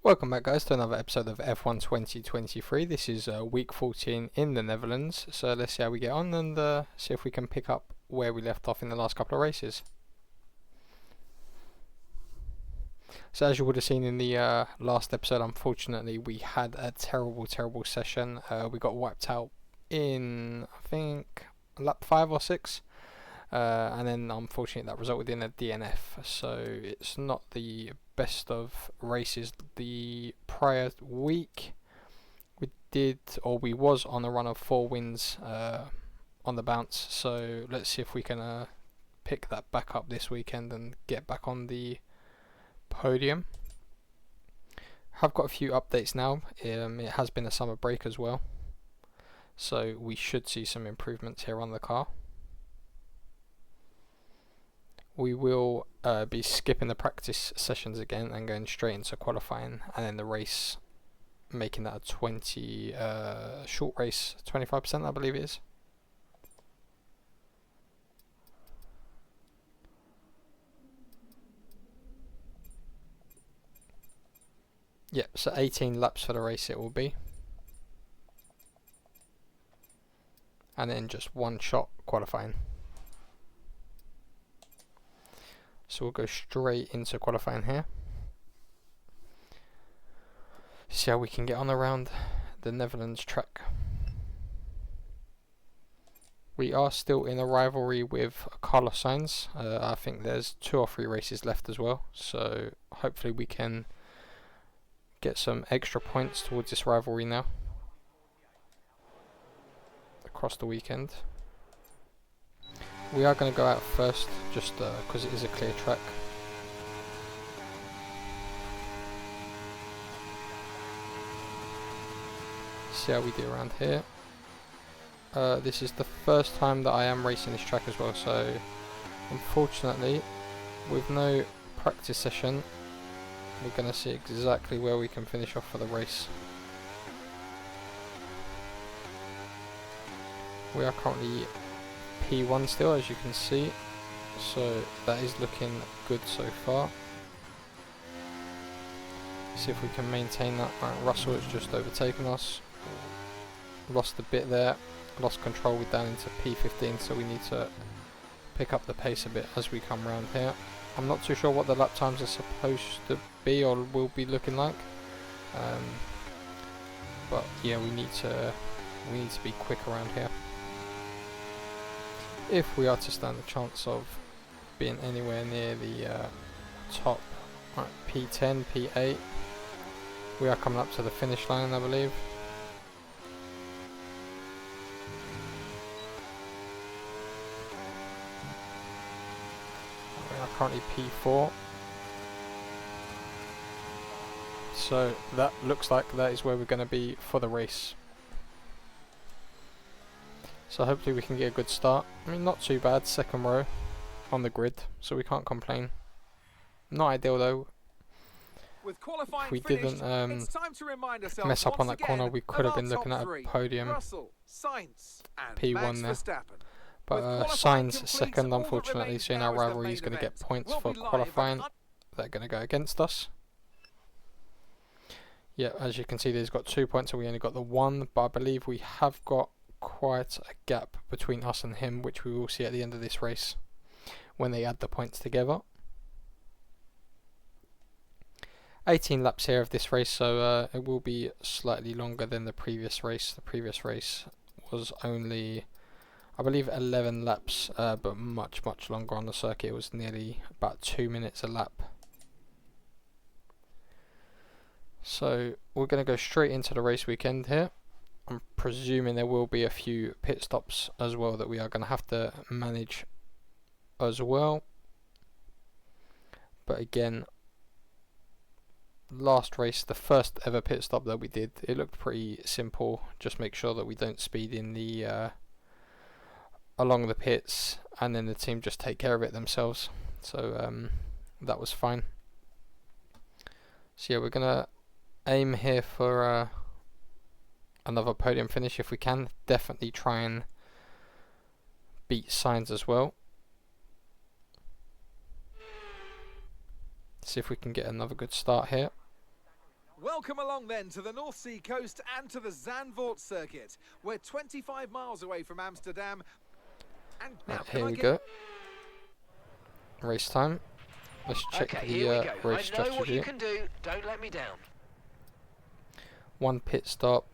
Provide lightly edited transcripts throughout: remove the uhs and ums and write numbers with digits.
Welcome back, guys, to another episode of F1 2023. This is week 14 in the Netherlands, so let's see how we get on and see if we can pick up where we left off in the last couple of races. So as you would have seen in the last episode, unfortunately we had a terrible session. We got wiped out in, I think, lap 5 or 6. And then unfortunately that resulted in a DNF, so it's not the best of races. The prior week we was on a run of 4 wins on the bounce, so let's see if we can pick that back up this weekend and get back on the podium. I've got a few updates now. It has been a summer break as well, so we should see some improvements here on the car. We will be skipping the practice sessions again and going straight into qualifying, and then the race, making that a 20 short race, 25% I believe it is. Yep, so 18 laps for the race it will be, and then just one shot qualifying. So we'll go straight into qualifying here. See how we can get on around the Netherlands track. We are still in a rivalry with Carlos Sainz. I think there's 2 or 3 races left as well, so hopefully we can get some extra points towards this rivalry now across the weekend. We are going to go out first, just because it is a clear track. See how we do around here. This is the first time that I am racing this track as well, so unfortunately, with no practice session, we're going to see exactly where we can finish off for the race. We are currently P1 still, as you can see, so that is looking good so far. See if we can maintain that. Right, Russell has just overtaken us, lost a bit there, lost control. We're down into P15, so we need to pick up the pace a bit as we come around here. I'm not too sure what the lap times are supposed to be or will be looking like, but yeah, we need to be quick around here if we are to stand a chance of being anywhere near the top. Right, P10, P8. We are coming up to the finish line, I believe. We are currently P4. So that looks like that is where we're going to be for the race. So hopefully we can get a good start. I mean, not too bad, 2nd row on the grid, so we can't complain. Not ideal though. With qualifying if we finished, didn't it's time to remind ourselves mess up on that again corner, we could have been looking at a podium. Russell, Sainz, and P1 Max there. Verstappen. But Sainz second, unfortunately, so in our rivalry he's going to get points for qualifying. They're going to go against us. Yeah, as you can see, he's got 2 points and we only got the 1, but I believe we have got quite a gap between us and him, which we will see at the end of this race when they add the points together. 18 laps here of this race, so it will be slightly longer than the previous race. The previous race was only, I believe, 11 laps, but much longer on the circuit. It was nearly about 2 minutes a lap. So we're going to go straight into the race weekend here. I'm presuming there will be a few pit stops as well that we are going to have to manage as well. But again, last race, the first ever pit stop that we did, it looked pretty simple. Just make sure that we don't speed in the along the pits, and then the team just take care of it themselves. So that was fine. So yeah, we're gonna aim here for another podium finish if we can. Definitely try and beat Sainz as well. See if we can get another good start here. Welcome along then to the North Sea coast and to the Zandvoort circuit. We're 25 miles away from Amsterdam. And now Right, here we go. Race time. Let's check the race strategy. I know what you can do. Don't let me down. 1 pit stop.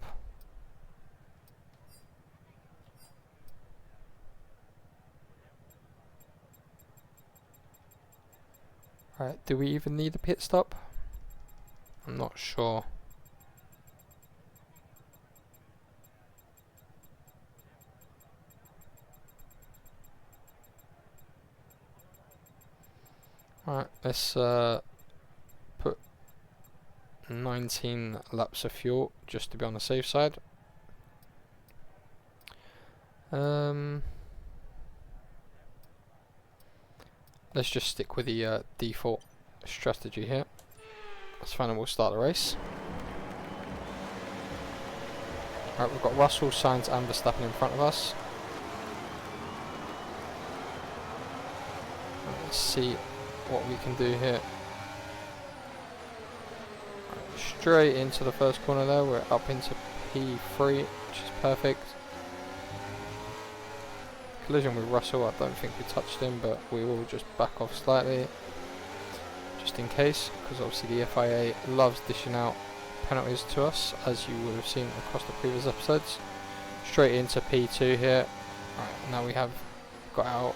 Right, do we even need a pit stop? I'm not sure. Alright, let's put 19 laps of fuel just to be on the safe side. Let's just stick with the default strategy here. That's fine, and we'll start the race. Alright, we've got Russell, Sainz and Verstappen in front of us. Let's see what we can do here. Right, straight into the first corner there, we're up into P3, which is perfect. Collision with Russell, I don't think we touched him, but we will just back off slightly, just in case, because obviously the FIA loves dishing out penalties to us, as you would have seen across the previous episodes. Straight into P2 here. Right, now we have got our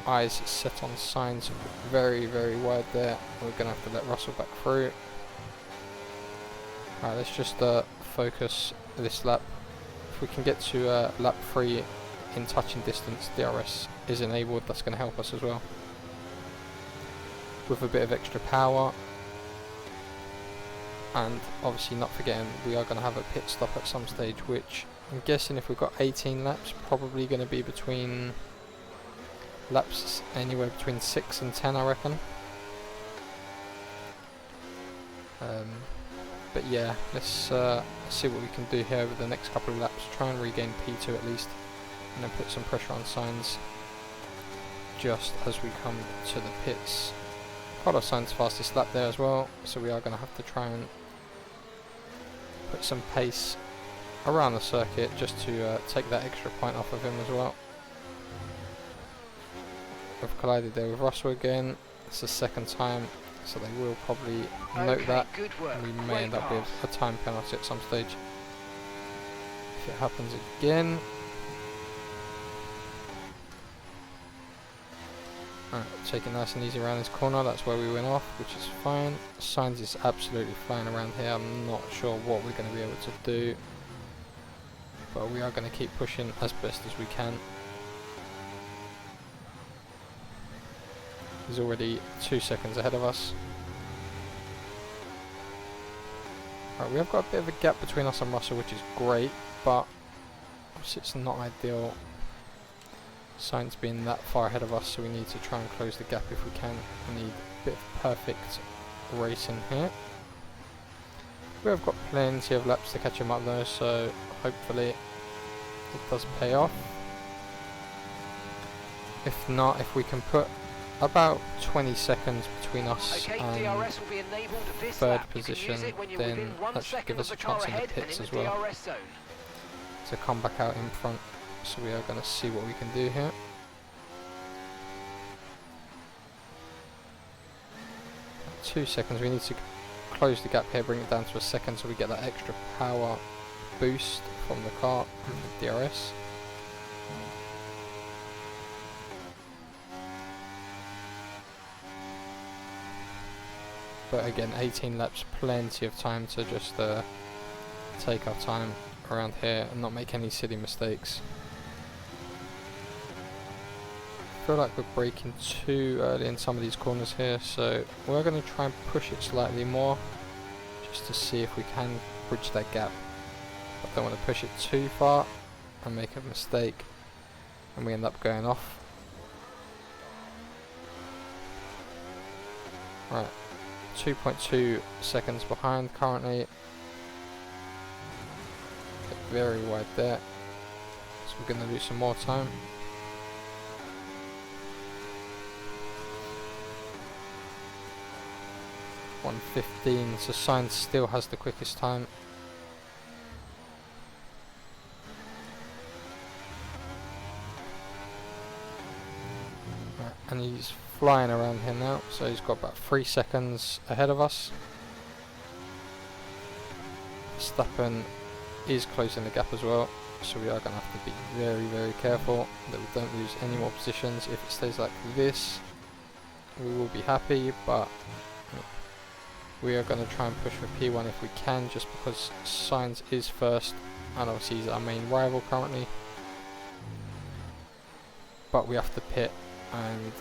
eyes set on Sainz very, very wide there. We're going to have to let Russell back through. Alright, let's just focus this lap. If we can get to lap 3 in touching distance, DRS is enabled, that's going to help us as well. With a bit of extra power. And obviously not forgetting we are going to have a pit stop at some stage, which I'm guessing if we've got 18 laps, probably going to be between laps anywhere between 6 and 10, I reckon. But yeah, let's see what we can do here over the next couple of laps, try and regain P2 at least, and then put some pressure on Sainz just as we come to the pits. Carlos Sainz fastest lap there as well, so we are going to have to try and put some pace around the circuit just to take that extra point off of him as well. We've collided there with Russell again. It's the second time, so they will probably note that. And we may end up with a time penalty at some stage if it happens again. Alright, take it nice and easy around this corner, that's where we went off, which is fine. Sainz is absolutely flying around here, I'm not sure what we're going to be able to do, but we are going to keep pushing as best as we can. He's already 2 seconds ahead of us. Alright, we have got a bit of a gap between us and Russell, which is great, but obviously it's not ideal. Sainz being that far ahead of us, so we need to try and close the gap if we can. We need a bit of perfect racing here. We have got plenty of laps to catch him up though, so hopefully it does pay off. If not, if we can put about 20 seconds between us and third position, then that should give us a chance in the pits as well to come back out in front. So we are going to see what we can do here. 2 seconds, we need to close the gap here, bring it down to a second so we get that extra power boost from the car and the DRS. But again, 18 laps, plenty of time to just take our time around here and not make any silly mistakes. I feel like we're braking too early in some of these corners here, so we're going to try and push it slightly more just to see if we can bridge that gap. I don't want to push it too far and make a mistake and we end up going off. Right, 2.2 seconds behind currently. Very wide there, so we're going to lose some more time. 1:15, so Sainz still has the quickest time. Right, and he's flying around here now, so he's got about 3 seconds ahead of us. Verstappen is closing the gap as well, so we are going to have to be very careful that we don't lose any more positions. If it stays like this, we will be happy, but we are going to try and push for P1 if we can, just because Sainz is first and obviously he's our main rival currently. But we have to pit, and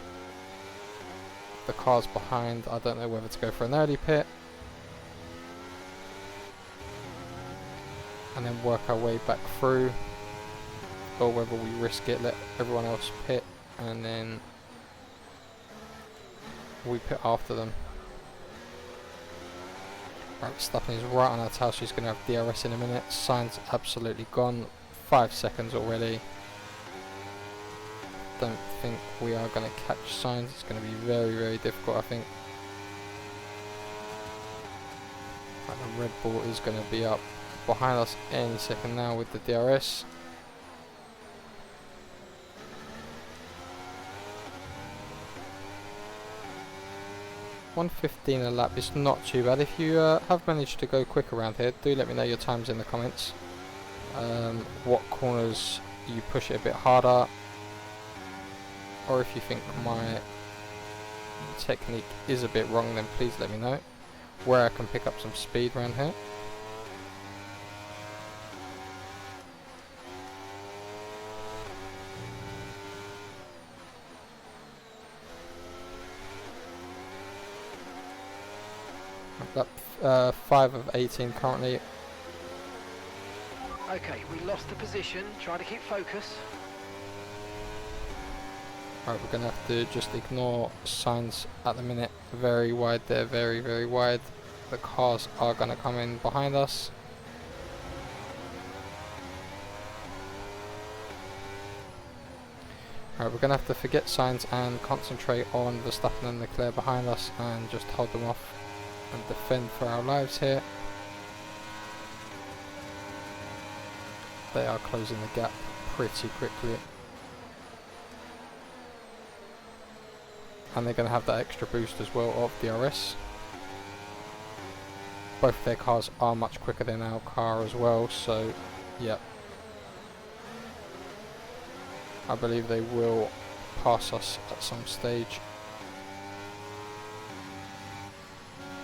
the car's behind. I don't know whether to go for an early pit and then work our way back through, or whether we risk it, let everyone else pit and then we pit after them. Right, Verstappen is right on our tail, so he's going to have DRS in a minute. Sainz absolutely gone, 5 seconds already. Don't think we are going to catch Sainz. It's going to be very difficult, I think. Right, the Red Bull is going to be up behind us any second now with the DRS. $1:15 a lap is not too bad. If you have managed to go quick around here, do let me know your times in the comments. What corners you push it a bit harder, or if you think my technique is a bit wrong, then please let me know where I can pick up some speed around here. Lap 5 of 18 currently. Okay, we lost the position. Try to keep focus. Right, we're going to have to just ignore Sainz at the minute. Very wide there, very wide. The cars are going to come in behind us. Right, we're going to have to forget Sainz and concentrate on Verstappen and Leclerc behind us and just hold them off and defend for our lives here. They are closing the gap pretty quickly. And they're going to have that extra boost as well of DRS. Both their cars are much quicker than our car as well, so yeah. I believe they will pass us at some stage.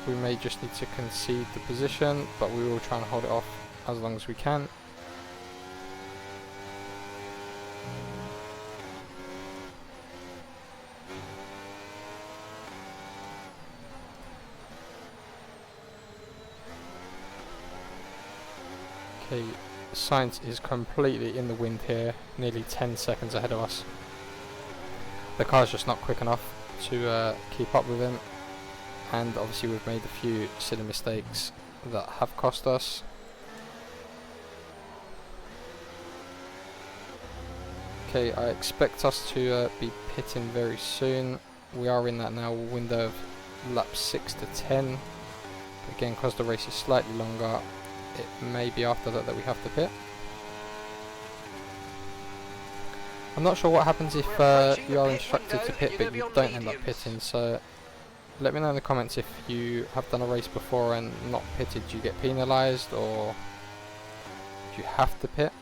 We may just need to concede the position, but we will try and hold it off as long as we can. Okay, Sainz is completely in the wind here, nearly 10 seconds ahead of us. The car's just not quick enough to keep up with him. And obviously we've made a few silly mistakes that have cost us. Okay, I expect us to be pitting very soon. We are in that now window of lap 6 to 10. Again, because the race is slightly longer, it may be after that we have to pit. I'm not sure what happens if you are instructed to pit but you don't end up pitting, so let me know in the comments if you have done a race before and not pitted. Do you get penalised, or do you have to pit?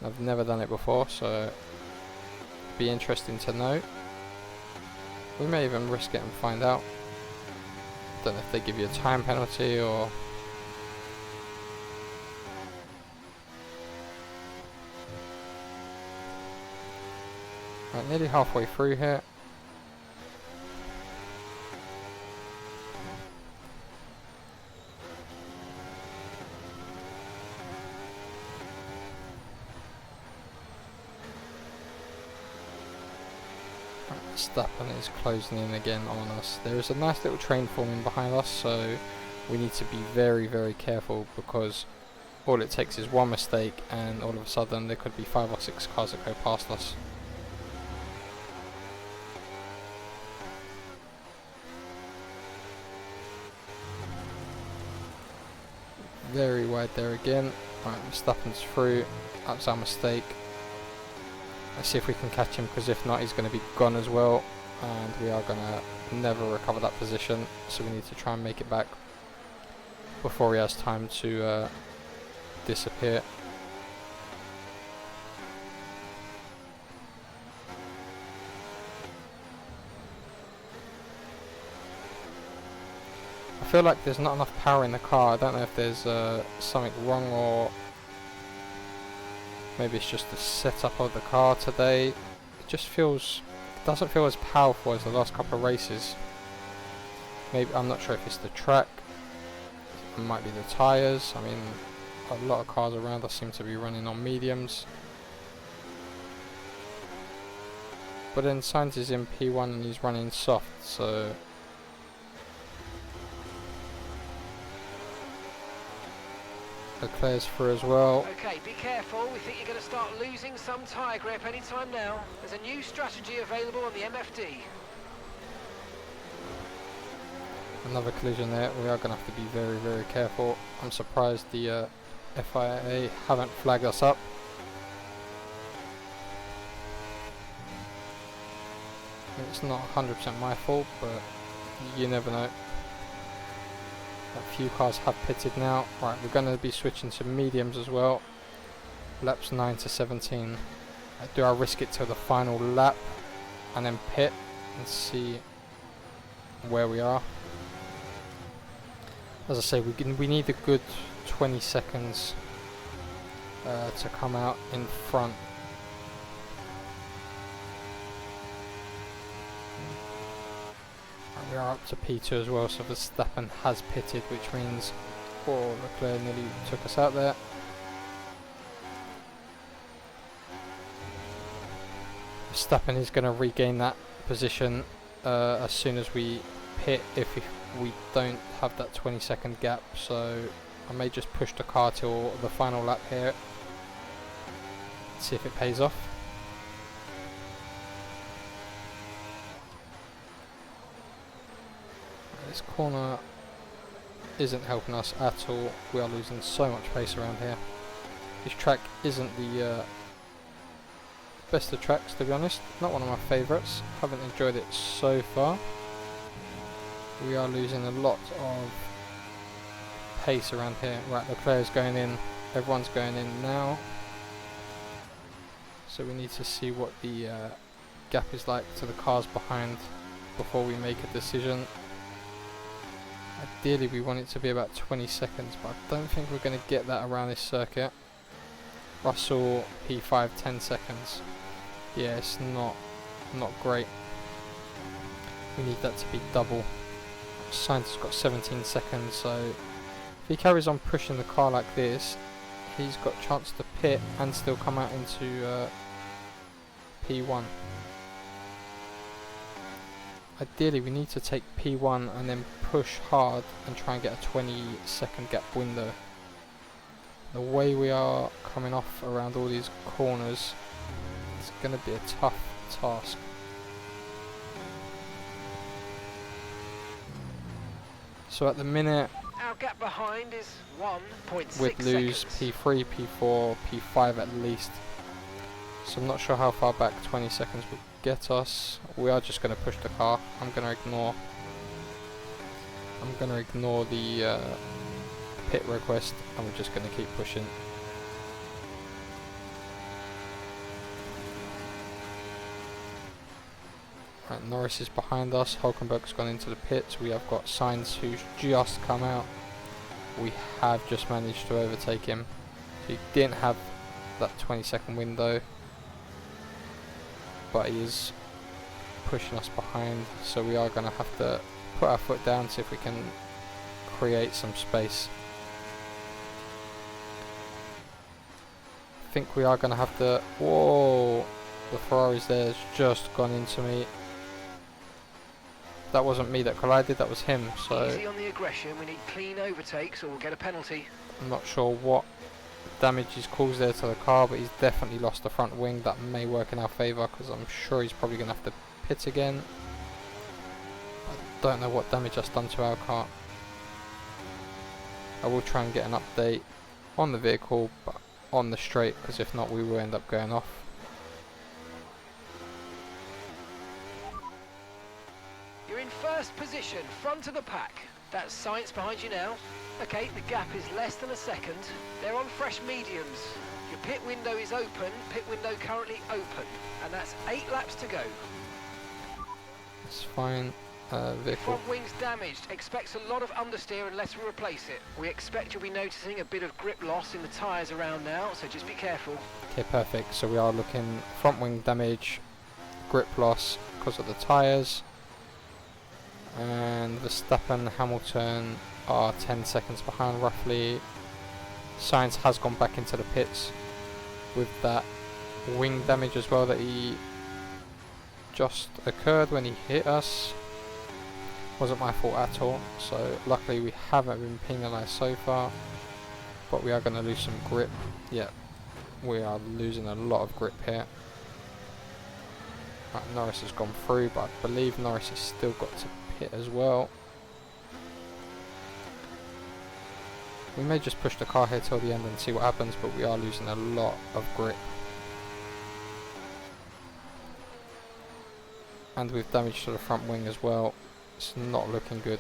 I've never done it before, so it'd be interesting to know. We may even risk it and find out. Don't know if they give you a time penalty or... Right, nearly halfway through here. Verstappen is closing in again on us. There is a nice little train forming behind us, so we need to be very careful, because all it takes is one mistake and all of a sudden there could be 5 or 6 cars that go past us. very wide there again. Right, Verstappen's through. That's our mistake. Let's see if we can catch him, because if not, he's going to be gone as well, and we are going to never recover that position. So we need to try and make it back before he has time to disappear. I feel like there's not enough power in the car. I don't know if there's something wrong, or maybe it's just the setup of the car today. It just doesn't feel as powerful as the last couple of races. Maybe, I'm not sure if it's the track, it might be the tyres. I mean, a lot of cars around us seem to be running on mediums. But then Sainz is in P1 and he's running soft, so Leclerc's through as well. Okay, be careful. We think you're going to start losing some tyre grip anytime now. There's a new strategy available on the MFD. Another collision there. We are going to have to be very, very careful. I'm surprised the F.I.A. haven't flagged us up. It's not 100% my fault, but you never know. A few cars have pitted now. Right, we're going to be switching to mediums as well. Laps 9 to 17. Do I risk it till the final lap and then pit and see where we are? As I say, we need a good 20 seconds to come out in front. We are up to P2 as well, so Verstappen has pitted, which means Leclerc nearly took us out there. Verstappen is going to regain that position as soon as we pit, if we don't have that 20-second gap, so I may just push the car till the final lap here, see if it pays off. This corner isn't helping us at all. We are losing so much pace around here. This track isn't the best of tracks, to be honest. Not one of my favourites. Haven't enjoyed it so far. We are losing a lot of pace around here. Right, Leclerc's going in. Everyone's going in now. So we need to see what the gap is like to the cars behind before we make a decision. Ideally we want it to be about 20 seconds, but I don't think we're going to get that around this circuit. Russell P5 10 seconds. Yeah, it's not great. We need that to be double. Sainz has got 17 seconds, so if he carries on pushing the car like this, he's got a chance to pit and still come out into P1. Ideally we need to take P1 and then push hard and try and get a 20-second gap window. The way we are coming off around all these corners, it's going to be a tough task. So at the minute, Our gap behind is 1.6 we'd lose seconds. P3, P4, P5 at least. So I'm not sure how far back 20 seconds would get us. We are just going to push the car. I'm going to ignore the pit request, and we're just going to keep pushing. Right, Norris is behind us. Hulkenberg's gone into the pits. We have got Sainz, who's just come out. We have just managed to overtake him. So he didn't have that 20-second window, but he is pushing us behind, so we are going to have to put our foot down, see if we can create some space. I think we are going to have to... Whoa! The Ferrari's there has just gone into me. That wasn't me that collided, that was him, so... Easy on the aggression, we need clean overtakes or we'll get a penalty. I'm not sure what damage he's caused there to the car, but he's definitely lost the front wing. That may work in our favour, because I'm sure he's probably going to have to pit again. I don't know what damage that's done to our car. I will try and get an update on the vehicle, but on the straight, because if not we will end up going off. You're in first position, front of the pack. That's science behind you now. Okay, the gap is less than a second. They're on fresh mediums. Your pit window is open, pit window currently open, and that's 8 laps to go. That's fine. Vehicle. Front wing's damaged. Expects a lot of understeer unless we replace it. We expect you'll be noticing a bit of grip loss in the tyres around now, so just be careful. Okay, perfect. So we are looking front wing damage, grip loss because of the tyres. And Verstappen and Hamilton are 10 seconds behind roughly. Sainz has gone back into the pits with that wing damage as well that he just occurred when he hit us. Wasn't my fault at all, so luckily we haven't been penalised so far, but we are going to lose some grip. Yeah, we are losing a lot of grip here. Right, Norris has gone through, but I believe Norris has still got to pit as well. We may just push the car here till the end and see what happens, but we are losing a lot of grip. And with damage to the front wing as well, it's not looking good.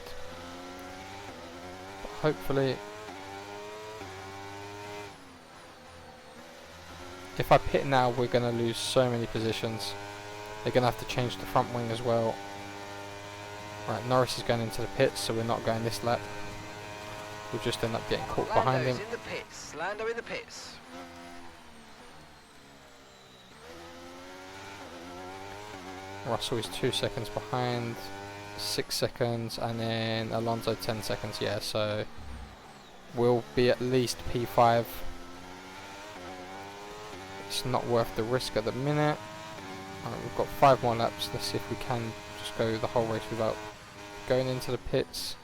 But hopefully, if I pit now, we're going to lose so many positions. They're going to have to change the front wing as well. Right, Norris is going into the pits, so we're not going this lap. We'll just end up getting caught behind him. In the pits. Lando in the pits. Russell is 2 seconds behind, 6 seconds, and then Alonso 10 seconds. Yeah, so we'll be at least P5. It's not worth the risk at the minute. Right, we've got 5 more laps. Let's see if we can just go the whole race without going into the pits.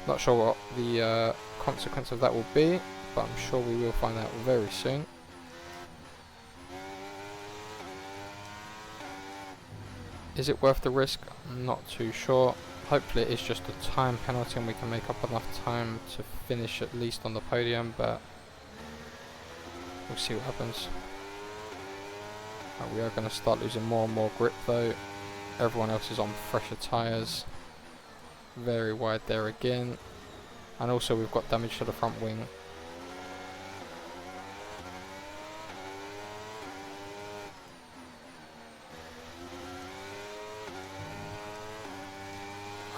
Not sure what the consequence of that will be, but I'm sure we will find out very soon. Is it worth the risk? I'm not too sure. Hopefully it is just a time penalty and we can make up enough time to finish at least on the podium, but we'll see what happens. We are going to start losing more and more grip though. Everyone else is on fresher tyres. Very wide there again. And also we've got damage to the front wing.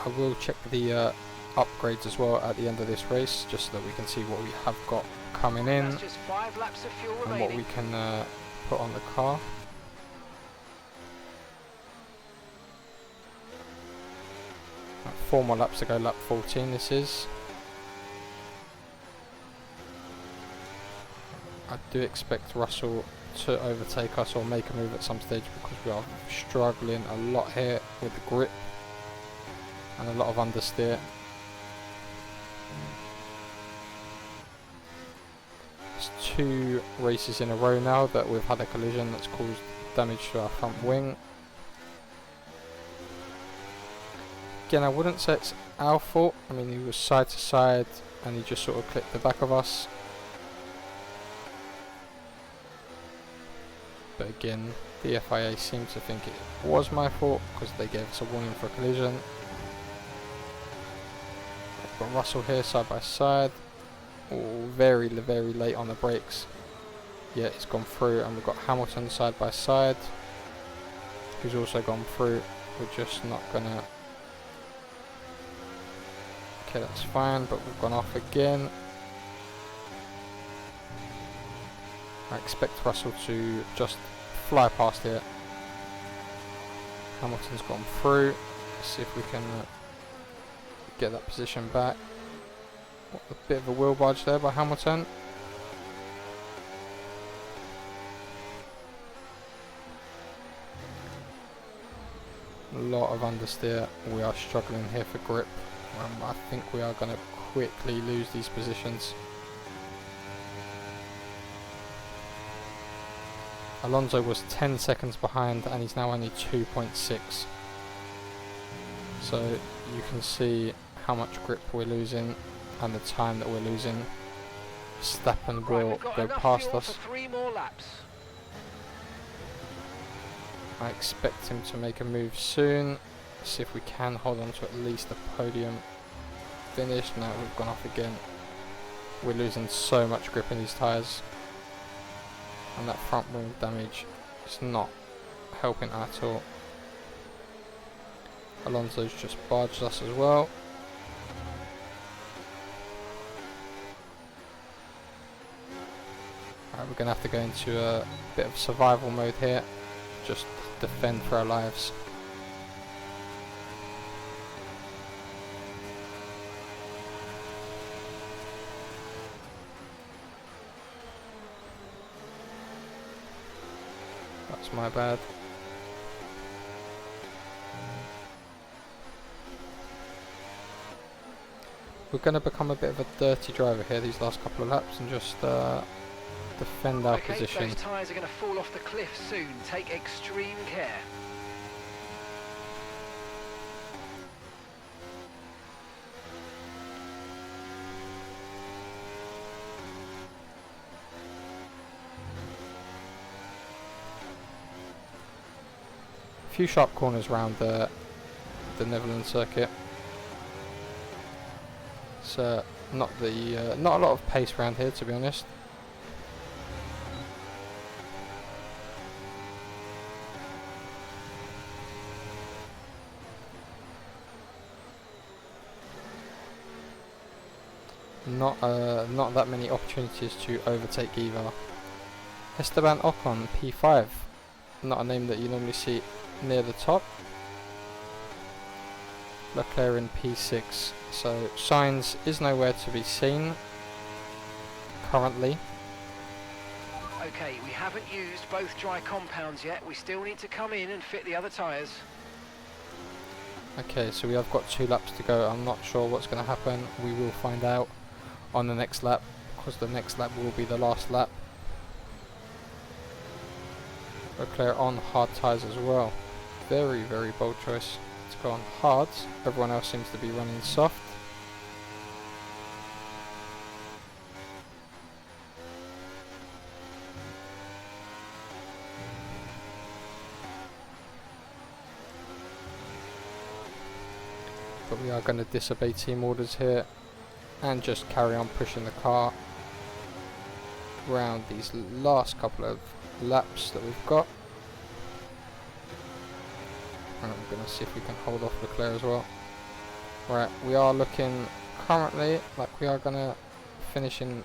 I will check the upgrades as well at the end of this race, just so that we can see what we have got coming in. That's just 5 laps of fuel and remaining. what we can put on the car. Right, 4 more laps to go, lap 14 this is. I do expect Russell to overtake us or make a move at some stage, because we are struggling a lot here with the grip and a lot of understeer. It's 2 races in a row now that we've had a collision that's caused damage to our front wing. Again, I wouldn't say it's our fault. I mean, he was side to side and he just sort of clipped the back of us. But again, the FIA seemed to think it was my fault because they gave us a warning for a collision. Got Russell here side by side. Oh, very late on the brakes. Yeah, it's gone through, and we've got Hamilton side by side, who's also gone through. We're just not gonna. Okay, that's fine, but we've gone off again. I expect Russell to just fly past here. Hamilton's gone through. Let's see if we can get that position back. A bit of a wheel barge there by Hamilton. A lot of understeer. We are struggling here for grip. I think we are going to quickly lose these positions. Alonso was 10 seconds behind and he's now only 2.6. So you can see how much grip we're losing. and the time that we're losing, Verstappen Right, will we've got go enough past fuel us. for 3 more laps. I expect him to make a move soon. See if we can hold on to at least a podium finish. Now we've gone off again. We're losing so much grip in these tyres, and that front wing damage is not helping at all. Alonso's just barged us as well. Alright, we're going to have to go into a bit of survival mode here. Just defend for our lives. That's my bad. We're going to become a bit of a dirty driver here these last couple of laps and just defend our Okay, position. those tyres are going to fall off the cliff soon. Take extreme care. A few sharp corners around the Netherlands circuit. It's not a lot of pace around here, to be honest. Not that many opportunities to overtake either. Esteban Ocon, P5. Not a name that you normally see near the top. Leclerc in P6. So Sainz is nowhere to be seen currently. Okay, we haven't used both dry compounds yet. We still need to come in and fit the other tyres. Okay, so we have got 2 laps to go. I'm not sure what's going to happen. We will find out on the next lap, because the next lap will be the last lap. Leclerc on hard tyres as well. Very, very bold choice to go on hards. Everyone else seems to be running soft. But we are going to disobey team orders here and just carry on pushing the car around these last couple of laps that we've got. And I'm going to see if we can hold off Leclerc as well. Right, we are looking currently like we are going to finish in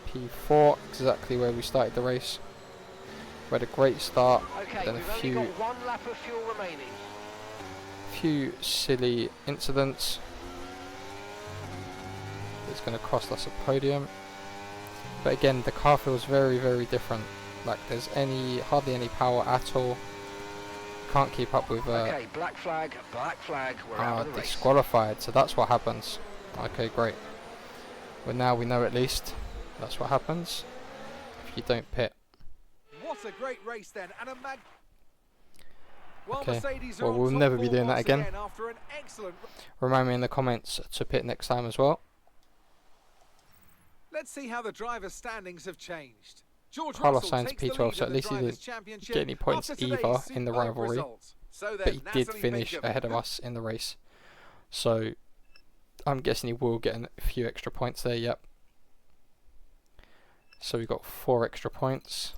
P4, exactly where we started the race. We had a great start, Okay, then we've a only got 1 lap of fuel remaining. few silly incidents. It's going to cost us a podium. But again, the car feels very, very different. Like there's hardly any power at all. Can't keep up with. Okay, black flag, we're out of the race. Disqualified. So that's what happens. Okay, great. Well, now we know at least that's what happens if you don't pit. What a great race then, and a Well, Okay, Mercedes well, are on we'll top never be form doing that once again. after an excellent. Remind me in the comments to pit next time as well. Let's see how the drivers' standings have changed. George Carlos Russell Sainz takes the P12, lead so in at the least he Drivers' didn't Championship get any points after either today's in the superb rivalry. result. So But he did Natalie finish Baker. ahead of us in the race. So I'm guessing he will get a few extra points there, yep. So we got 4 extra points.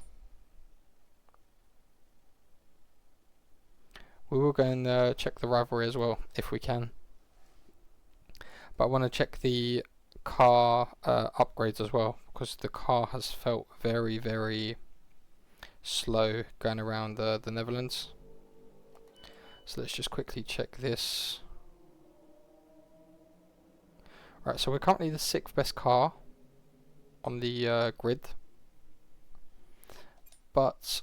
We will go and check the rivalry as well, if we can. But I want to check the car upgrades as well, because the car has felt very, very slow going around the Netherlands. So let's just quickly check this. Right, so we're currently the 6th best car on the grid. But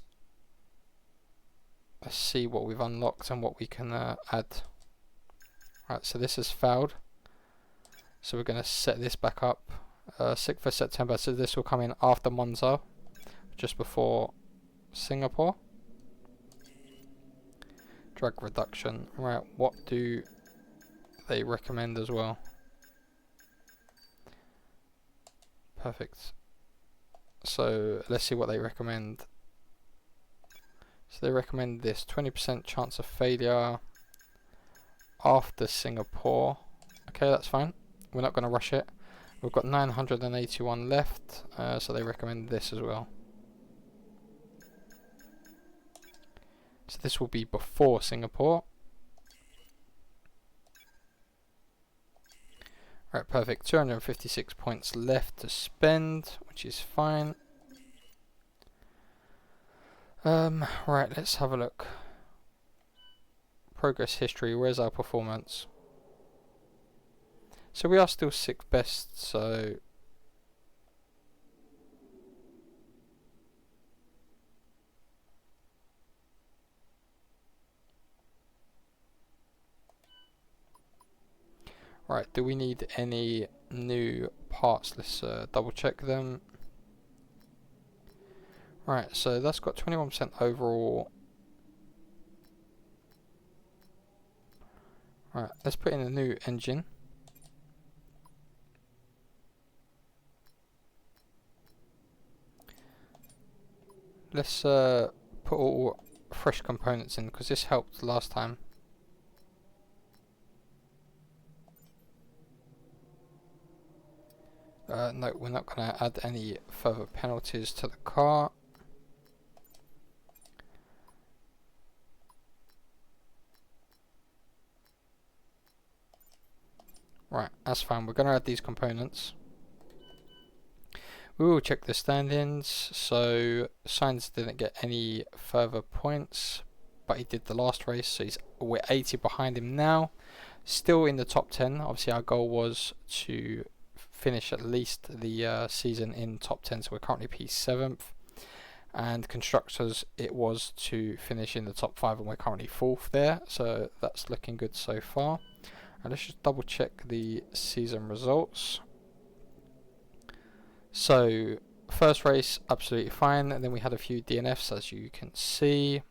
let's see what we've unlocked and what we can add. Right, so this has failed. So we're going to set this back up. 6th of September, so this will come in after Monza, just before Singapore. Drag reduction. Right, what do they recommend as well? perfect. So let's see what they recommend. So they recommend this 20% chance of failure after Singapore. Okay, that's fine. We're not going to rush it. We've got 981 left, so they recommend this as well. So this will be before Singapore. Right, perfect. 256 points left to spend, which is fine. Right, let's have a look. Progress history, where's our performance? So we are still 6th best, so right, do we need any new parts? Let's double check them. Right, so that's got 21% overall. Right, let's put in a new engine. Let's put all fresh components in, because this helped last time. No, we're not going to add any further penalties to the car. Right, that's fine. We're going to add these components. We will check the standings. So Sainz didn't get any further points, but he did the last race, so we're 80 behind him now. Still in the top 10. Obviously our goal was to finish at least the season in top 10, so we're currently P7th. And constructors, it was to finish in the top 5, and we're currently 4th there, so that's looking good so far. And let's just double check the season results. So first race absolutely fine, and then we had a few DNFs, as you can see.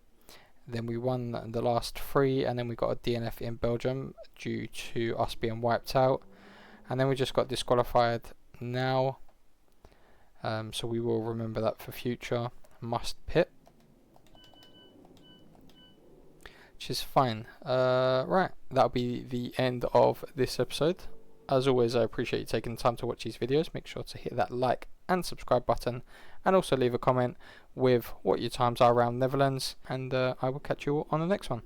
Then we won the last 3, and then we got a DNF in Belgium due to us being wiped out, and then we just got disqualified now. So we will remember that for future. Must pit, which is fine. Right, that'll be the end of this episode. As always, I appreciate you taking the time to watch these videos. Make sure to hit that like and subscribe button, and also leave a comment with what your times are around Netherlands, and I will catch you all on the next one.